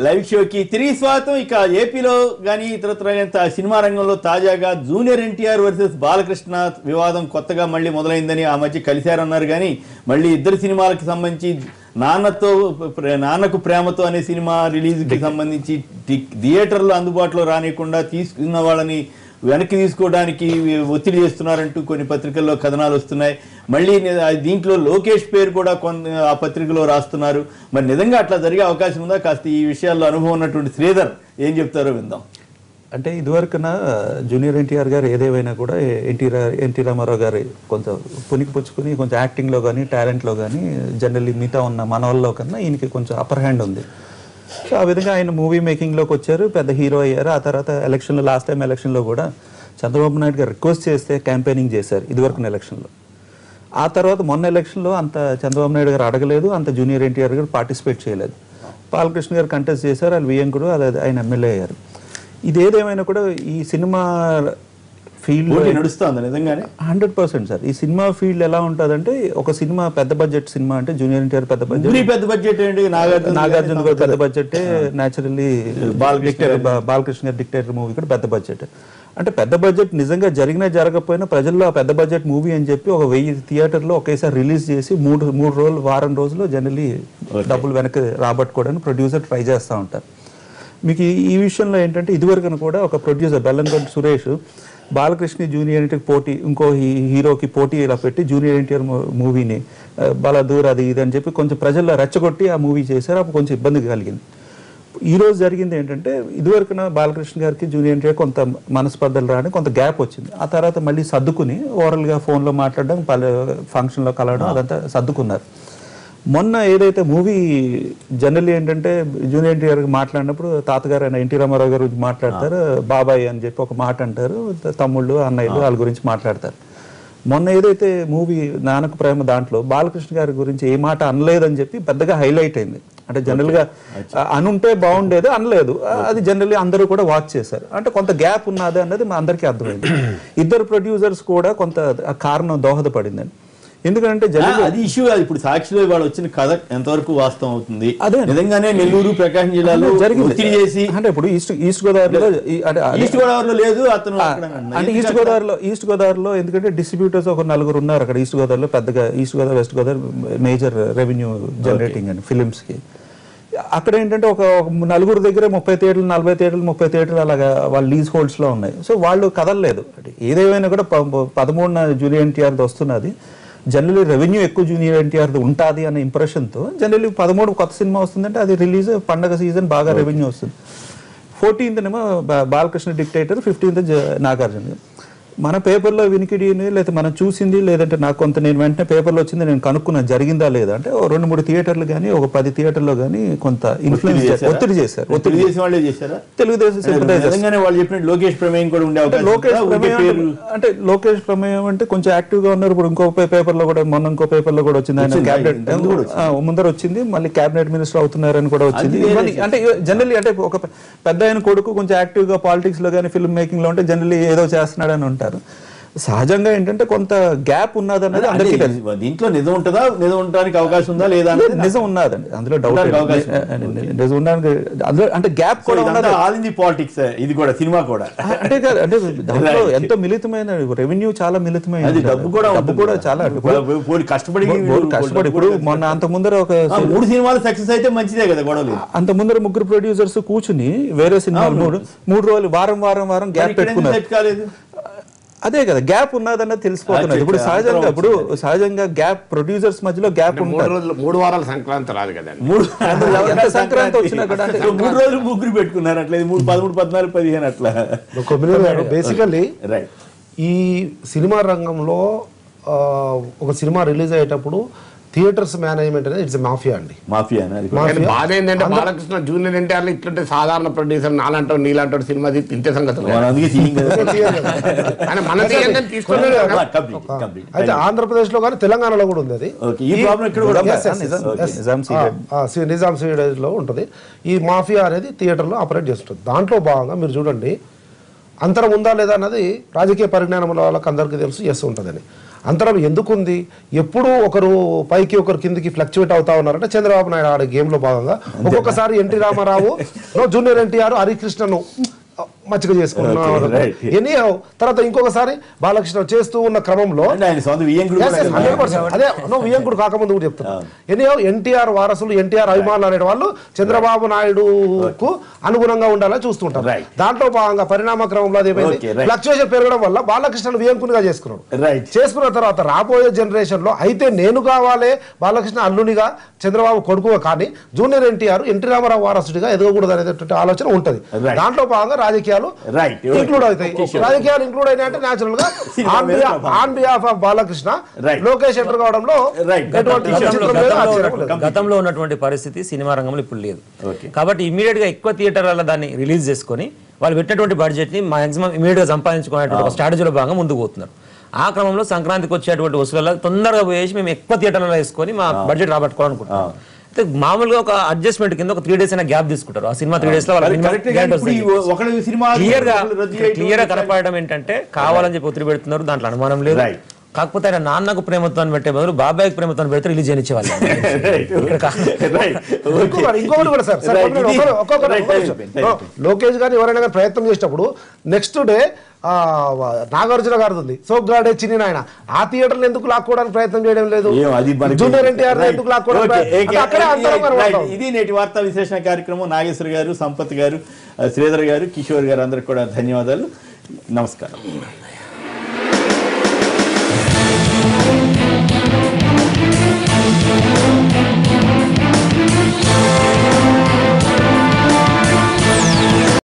Live షోకి తిరిగి స్వాగతం. ఇక ఏపీలో కానీ ఇతరత్ర సినిమా రంగంలో తాజాగా జూనియర్ ఎన్టీఆర్ వర్సెస్ బాలకృష్ణ వివాదం కొత్తగా మళ్ళీ మొదలైందని ఆ మధ్య కలిశారన్నారు. కానీ మళ్ళీ ఇద్దరు సినిమాలకు సంబంధించి నాన్నకు ప్రేమతో అనే సినిమా రిలీజ్కి సంబంధించి థియేటర్లో అందుబాటులో రానియకుండా తీసుకున్న వాళ్ళని వెనక్కి తీసుకోవడానికి ఒత్తిడి చేస్తున్నారంటూ కొన్ని పత్రికల్లో కథనాలు వస్తున్నాయి. మళ్ళీ దీంట్లో లోకేష్ పేరు కూడా ఆ పత్రికలో రాస్తున్నారు. మరి నిజంగా అట్లా జరిగే అవకాశం ఉందా? కాస్త ఈ విషయాల్లో అనుభవం ఉన్నటువంటి శ్రీధర్ ఏం చెప్తారో విందాం. అంటే ఇదివరకున జూనియర్ ఎన్టీఆర్ గారు ఏదేమైనా కూడా ఎన్టీ రామారావు గారు కొంత పుచ్చుకుని కొంచెం యాక్టింగ్లో కానీ టాలెంట్లో కానీ జనరల్లీ మిగతా ఉన్న మనవల్లో కన్నా ఈయనకి కొంచెం అప్పర్ హ్యాండ్ ఉంది. సో ఆ విధంగా ఆయన మూవీ మేకింగ్లోకి వచ్చారు, పెద్ద హీరో అయ్యారు. ఆ తర్వాత ఎలక్షన్లో లాస్ట్ టైం ఎలక్షన్లో కూడా చంద్రబాబు నాయుడు గారు రిక్వెస్ట్ చేస్తే క్యాంపెయినింగ్ చేశారు ఇదివరకున్న ఎలక్షన్లో. ఆ తర్వాత మొన్న ఎలక్షన్లో అంత చంద్రబాబు నాయుడు గారు అడగలేదు, అంత జూనియర్ ఎన్టీఆర్ గారు పార్టిసిపేట్ చేయలేదు. బాలకృష్ణ గారు కంటెస్ట్ చేశారు, వాళ్ళు వియ్యంకుడు, అది ఆయన ఎమ్మెల్యే అయ్యారు. ఇది ఏదేమైనా కూడా ఈ సినిమా ఫీల్డ్ నడుస్తుంది నిజంగానే 100% సార్. ఈ సినిమా ఫీల్డ్ ఎలా ఉంటుందంటే, ఒక సినిమా పెద్ద బడ్జెట్ సినిమా అంటే జూనియర్ ఎన్టీఆర్ పెద్ద బడ్జెట్ ఏంటి, నాగార్జున గారు పెద్ద బడ్జెట్, న్యాచురల్లీ బాలకృష్ణ గారు డిక్టేటర్ మూవీ కూడా పెద్ద బడ్జెట్. అంటే పెద్ద బడ్జెట్ నిజంగా జరిగినా జరగకపోయినా ప్రజల్లో ఆ పెద్ద బడ్జెట్ మూవీ అని చెప్పి 1000 థియేటర్లో ఒకేసారి రిలీజ్ చేసి మూడు రోజులు వారం రోజులు జనరల్లీ డబ్బులు వెనక్కి రాబట్టుకోవడానికి ప్రొడ్యూసర్ ట్రై చేస్తూ ఉంటారు. మీకు ఈ విషయంలో ఏంటంటే ఇదివరకున కూడా ఒక ప్రొడ్యూసర్ బెల్లంకొండ సురేష్ బాలకృష్ణ జూనియర్ ఎన్టీఆర్ పోటీ ఇంకో హీరోకి పోటీ ఇలా పెట్టి జూనియర్ ఎన్టీఆర్ మూవీని బలదూర్ అది ఇది అని చెప్పి కొంచెం ప్రజల్లో రెచ్చగొట్టి ఆ మూవీ చేశారు. అప్పుడు కొంచెం ఇబ్బంది కలిగింది. ఈరోజు జరిగింది ఏంటంటే, ఇదివరకున బాలకృష్ణ గారికి జూనియర్ ఎన్టీఆర్ కొంత మనస్పర్ధలు రాని కొంత గ్యాప్ వచ్చింది. ఆ తర్వాత మళ్ళీ సర్దుకుని ఓవరాల్గా ఫోన్లో మాట్లాడడం, ఫంక్షన్లో కలవడం అదంతా సర్దుకున్నారు. మొన్న ఏదైతే మూవీ జనరల్లీ ఏంటంటే జూనియర్ ఎన్టీఆర్ మాట్లాడినప్పుడు తాతగారు అయిన ఎన్టీ రామారావు గారి గురించి మాట్లాడతారు, బాబాయ్ అని చెప్పి ఒక మాట అంటారు, తమ్ముళ్ళు అన్నయ్యలు వాళ్ళ గురించి మాట్లాడతారు. మొన్న ఏదైతే మూవీ నాన్నకు ప్రేమ దాంట్లో బాలకృష్ణ గారి గురించి ఏ మాట అనలేదని చెప్పి పెద్దగా హైలైట్ అయింది. అంటే జనరల్గా అనుంటే బాగుండేది, అనలేదు. అది జనరల్లీ అందరూ కూడా వాచ్ చేశారు. అంటే కొంత గ్యాప్ ఉన్నది అన్నది మా అందరికీ అర్థమైంది. ఇద్దరు ప్రొడ్యూసర్స్ కూడా కొంత కారణం దోహదపడిందండి. ఎందుకంటే అది ఇష్యూ కాదు. ఇప్పుడు సాక్షిలో ఇవాళ వచ్చిన కథ ఎంతవరకు వాస్తవం అవుతుంది? అదే నిజంగానే నెల్లూరు ప్రకాశం జిల్లాలో ఒత్తిడి చేసి, అంటే ఇప్పుడు ఈస్ట్ గోదావరిలో లేదు అతను, అంటే ఈస్ట్ గోదావరిలో ఎందుకంటే డిస్ట్రిబ్యూటర్స్ ఒక 4 ఉన్నారు అక్కడ ఈస్ట్ గోదావరిలో. పెద్దగా east Godavari west Godavari major revenue generating అండి ఫిలిమ్స్ కి. అక్కడ ఏంటంటే ఒక 4 దగ్గర 30 థియేటర్లు 40 థియేటర్లు 30 థియేటర్లు అలాగా వాళ్ళ లీజ్ హోల్డ్స్ లో ఉన్నాయి. సో వాళ్ళు కదలలేదు. ఏదేమైనా కూడా 13న జూనియర్ ఎన్టీఆర్ వస్తున్నది. జనరల్లీ రెవెన్యూ ఎక్కువ జూనియర్ ఎన్టీఆర్ ఉంటుంది అనే ఇంప్రెషన్తో జనరల్లీ 13 కొత్త సినిమా వస్తుందంటే అది రిలీజ్ పండగ సీజన్ బాగా రెవెన్యూ వస్తుంది. 14th Balakrishna dictator, 15th Nagarjuna. మన పేపర్లో వినికిడిని లేదా మనం చూసింది లేదంటే నాకు కొంత నేను వెంటనే పేపర్లో వచ్చింది నేను కనుక్కున్నాను జరిగిందా లేదా అంటే 2-3 థియేటర్లు కానీ ఒక 10 థియేటర్లో కానీ కొంత ఇన్ఫ్లుయెన్స్ ఒత్తిడి చేశారు. ఒత్తిడి చేసిన వాళ్ళే చేశారా? తెలుగుదేశం వాళ్ళు చెప్పినట్టు లోకేష్ ప్రమేయం కూడా ఉండే అంటే లోకేష్ ప్రమేయం అంటే కొంచెం యాక్టివ్ గా ఉన్నారు. ఇప్పుడు ఇంకో పేపర్లో కూడా మొన్న ఇంకో పేపర్లో కూడా వచ్చింది, ఆయన క్యాబినెట్ ముందర వచ్చింది, మళ్ళీ క్యాబినెట్ మినిస్టర్ అవుతున్నారని కూడా వచ్చింది. అంటే జనరల్లీ అంటే ఒక పెద్ద ఆయన కొడుకు కొంచెం యాక్టివ్ గా పాలిటిక్స్ లో కానీ ఫిల్మ్ మేకింగ్ లో ఉంటే జనరల్లీ ఏదో చేస్తున్నాడని ఉంటారు. సహజంగా ఏంటంటే కొంత గ్యాప్ ఉన్నది అన్నది అందరికీ తెలుసు. దీంట్లో నిజం ఉంటుందా, నిజం ఉండడానికి అవకాశం ఉందా లేదా? నిజం ఉన్నదండి, అందులో డౌట్ నిజం ఉండడానికి. అందులో అంటే గ్యాప్ కూడా ఉన్నది. ఆల్ ఇన్ ది పాలిటిక్స్ ఇది కూడా సినిమా కూడా అంటే అంటే దాంట్లో ఎంతో మిళితమైన రెవెన్యూ, చాలా మిళితమైన డబ్బు కూడా చాలా కష్టపడి ఇప్పుడు మొన్న అంత ముందర ఒక 3 సినిమాలు సక్సెస్ అయితే మంచిదే కదా గొడవలు. అంత ముందర 3 ప్రొడ్యూసర్స్ కూర్చుని వేరే సినిమాలు 3 రోజులు వారం గ్యాప్ పెట్టుకున్నారు. అదే కదా గ్యాప్ ఉన్నదన్నది తెలిసిపోతున్నది. ఇప్పుడు సహజంగా గ్యాప్ ప్రొడ్యూసర్స్ మధ్యలో గ్యాప్ ఉంటుంది. 3 వారాల సంక్రాంతి రాదు కదా, సంక్రాంతి వచ్చినా కూడా 3 రోజులు ముగ్గురు పెట్టుకున్నారు. అట్లా 13, 14, 15 అట్లా. బేసికల్లీ ఈ సినిమా రంగంలో ఒక సినిమా రిలీజ్ అయ్యేటప్పుడు థియేటర్స్ మేనేజ్మెంట్ అనేది ఇట్స్ మాఫియా అండి. బాధ ఏంటంటే బాలకృష్ణ జూనియర్ ఎన్టీఆర్ ఇట్లుంటే సాధారణ ప్రొడ్యూసర్ నాలంటాడు నీలాంటాడు సినిమా ఇంతే సంగతులు. అయితే ఆంధ్రప్రదేశ్ లో కానీ తెలంగాణలో కూడా ఉంది అది. నిజాం సీడేజ్ లో ఉంటుంది. ఈ మాఫియా అనేది థియేటర్ లో ఆపరేట్ చేస్తుంది. దాంట్లో భాగంగా మీరు చూడండి, అంతరం ఉందా లేదా అన్నది రాజకీయ పరిజ్ఞానం వాళ్ళకి అందరికీ తెలుసు, ఎస్ ఉంటుందని. అంతరం ఎందుకుంది? ఎప్పుడు ఒకరు పైకి ఒకరు కిందికి ఫ్లక్చువేట్ అవుతా ఉన్నారంటే చంద్రబాబు నాయుడు ఆడే గేమ్లో భాగంగా ఒక్కొక్కసారి ఎన్టీ రామారావు జూనియర్ ఎన్టీఆర్ హరికృష్ణను మచ్చిక చేసుకుంటున్నారు. ఎనీహౌ తర్వాత ఇంకొకసారి బాలకృష్ణ చేస్తూ ఉన్న క్రమంలో అదే వియంకుడు కాకముందు కూడా చెప్తున్నారు. ఎనీహౌ ఎన్టీఆర్ వారసులు ఎన్టీఆర్ అభిమానులు అనే వాళ్ళు చంద్రబాబు నాయుడుకు అనుగుణంగా ఉండాలని చూస్తుంటారు. దాంట్లో భాగంగా పరిణామ క్రమంలో అదేమైంది, ఫ్లక్చుయేషన్ పెరగడం వల్ల బాలకృష్ణను వియంకునిగా చేసుకున్నాడు. చేసుకున్న తర్వాత రాబోయే జనరేషన్ లో అయితే నేను కావాలి బాలకృష్ణ అల్లునిగా చంద్రబాబు కొడుకుగా, కానీ జూనియర్ ఎన్టీఆర్ ఎన్టీ రామారావు వారసుడిగా ఎదగకూడదు అనేటువంటి ఆలోచన ఉంటది. దాంట్లో భాగంగా రాజకీయాలు ఇంక్లూడ్ అవుతాయి. రాజకీయాలు ఇంక్లూడ్ అయినాయంటే న్యాచురల్ గా on behalf of Balakrishna Lokesh enter కావడంలో గతంలో ఉన్నటువంటి పరిస్థితి సినిమా రంగంలో ఇప్పుడు లేదు. కాబట్టి ఇమీడియట్ గా ఎక్కువ థియేటర్ల దాన్ని రిలీజ్ చేసుకొని వాళ్ళు పెట్టినటువంటి బడ్జెట్ ని మాక్సిమం ఇమీడియట్ గా సంపాదించుకునేటువంటి ఒక స్ట్రాటజీలో భాగంగా ముందుకు పోతున్నారు. ఆ క్రమంలో సంక్రాంతికి వచ్చేటువంటి వసూలలో తొందరగా పోయేసి మేము ఎక్కువ థియేటర్లలో వేసుకొని మా బడ్జెట్ రాబట్టుకోవాలనుకుంటున్నాం. మామూలుగా ఒక అడ్జస్ట్మెంట్ కింద ఒక 3 days అయినా గ్యాప్ తీసుకుంటారు. ఆ సినిమా 3 days లో క్లియర్ గా కనపడడం ఏంటంటే కావాలని చెప్పి ఒత్తిడి పెడుతున్నారు, దాంట్లో అనుమానం లేదు. కాకపోతే ఆయన నాన్నకు ప్రేమత్వాన్ని పెట్టే బదులు బాబాయ్కి ప్రేమత్వాన్ని పెడితే రిలీజ్ చేయనిచ్చేవాళ్ళు. లోకేష్ గారు ఎవరైనా కానీ ప్రయత్నం చేసినప్పుడు నెక్స్ట్ డే నాగార్జున గారు ఉంది సోగ్గాడే చిన్న ఆయన ఆ థియేటర్ ఎందుకు లాక్కోవడానికి ప్రయత్నం చేయడం లేదు, జూనియర్ ఎన్టీఆర్ ఎందుకు లాక్కోవడానికి. ఇది నేటి వార్తా విశ్లేషణ కార్యక్రమం. నాగేశ్వర గారు, సంపత్ గారు, శ్రీధర్ గారు, కిషోర్ గారు అందరికి కూడా ధన్యవాదాలు. నమస్కారం.